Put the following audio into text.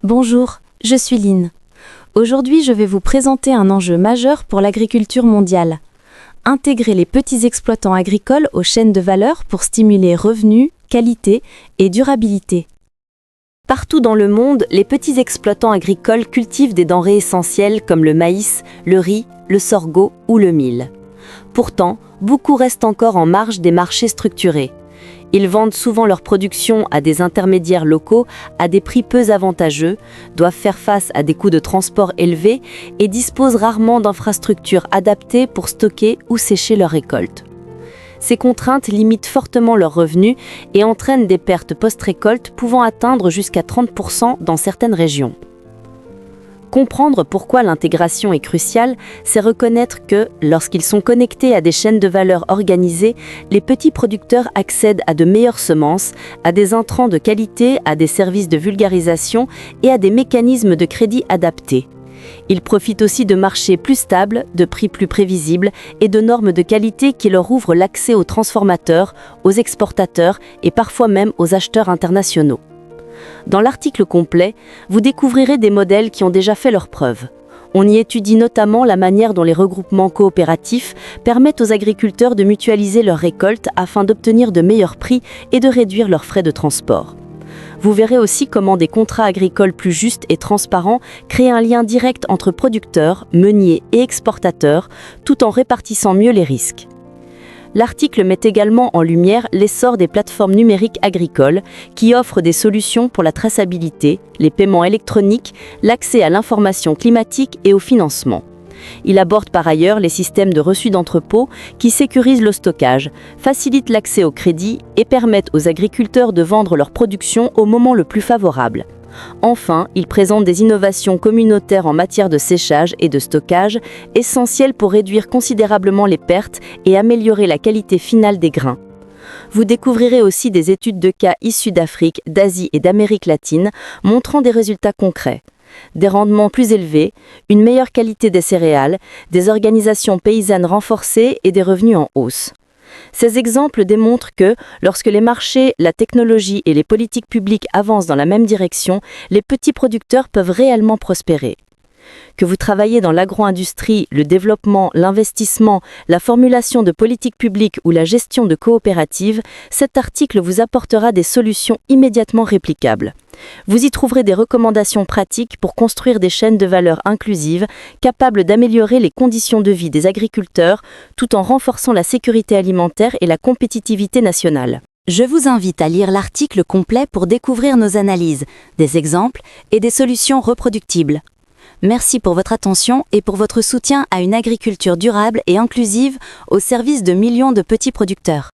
Bonjour, je suis Lynn. Aujourd'hui, je vais vous présenter un enjeu majeur pour l'agriculture mondiale. Intégrer les petits exploitants agricoles aux chaînes de valeur pour stimuler revenus, qualité et durabilité. Partout dans le monde, les petits exploitants agricoles cultivent des denrées essentielles comme le maïs, le riz, le sorgho ou le mil. Pourtant, beaucoup restent encore en marge des marchés structurés. Ils vendent souvent leur production à des intermédiaires locaux à des prix peu avantageux, doivent faire face à des coûts de transport élevés et disposent rarement d'infrastructures adaptées pour stocker ou sécher leurs récoltes. Ces contraintes limitent fortement leurs revenus et entraînent des pertes post-récolte pouvant atteindre jusqu'à 30% dans certaines régions. Comprendre pourquoi l'intégration est cruciale, c'est reconnaître que, lorsqu'ils sont connectés à des chaînes de valeur organisées, les petits producteurs accèdent à de meilleures semences, à des intrants de qualité, à des services de vulgarisation et à des mécanismes de crédit adaptés. Ils profitent aussi de marchés plus stables, de prix plus prévisibles et de normes de qualité qui leur ouvrent l'accès aux transformateurs, aux exportateurs et parfois même aux acheteurs internationaux. Dans l'article complet, vous découvrirez des modèles qui ont déjà fait leurs preuves. On y étudie notamment la manière dont les regroupements coopératifs permettent aux agriculteurs de mutualiser leurs récoltes afin d'obtenir de meilleurs prix et de réduire leurs frais de transport. Vous verrez aussi comment des contrats agricoles plus justes et transparents créent un lien direct entre producteurs, meuniers et exportateurs, tout en répartissant mieux les risques. L'article met également en lumière l'essor des plateformes numériques agricoles qui offrent des solutions pour la traçabilité, les paiements électroniques, l'accès à l'information climatique et au financement. Il aborde par ailleurs les systèmes de reçu d'entrepôt qui sécurisent le stockage, facilitent l'accès au crédit et permettent aux agriculteurs de vendre leur production au moment le plus favorable. Enfin, il présente des innovations communautaires en matière de séchage et de stockage, essentielles pour réduire considérablement les pertes et améliorer la qualité finale des grains. Vous découvrirez aussi des études de cas issus d'Afrique, d'Asie et d'Amérique latine, montrant des résultats concrets. Des rendements plus élevés, une meilleure qualité des céréales, des organisations paysannes renforcées et des revenus en hausse. Ces exemples démontrent que, lorsque les marchés, la technologie et les politiques publiques avancent dans la même direction, les petits producteurs peuvent réellement prospérer. Que vous travaillez dans l'agro-industrie, le développement, l'investissement, la formulation de politiques publiques ou la gestion de coopératives, cet article vous apportera des solutions immédiatement réplicables. Vous y trouverez des recommandations pratiques pour construire des chaînes de valeur inclusives, capables d'améliorer les conditions de vie des agriculteurs, tout en renforçant la sécurité alimentaire et la compétitivité nationale. Je vous invite à lire l'article complet pour découvrir nos analyses, des exemples et des solutions reproductibles. Merci pour votre attention et pour votre soutien à une agriculture durable et inclusive au service de millions de petits producteurs.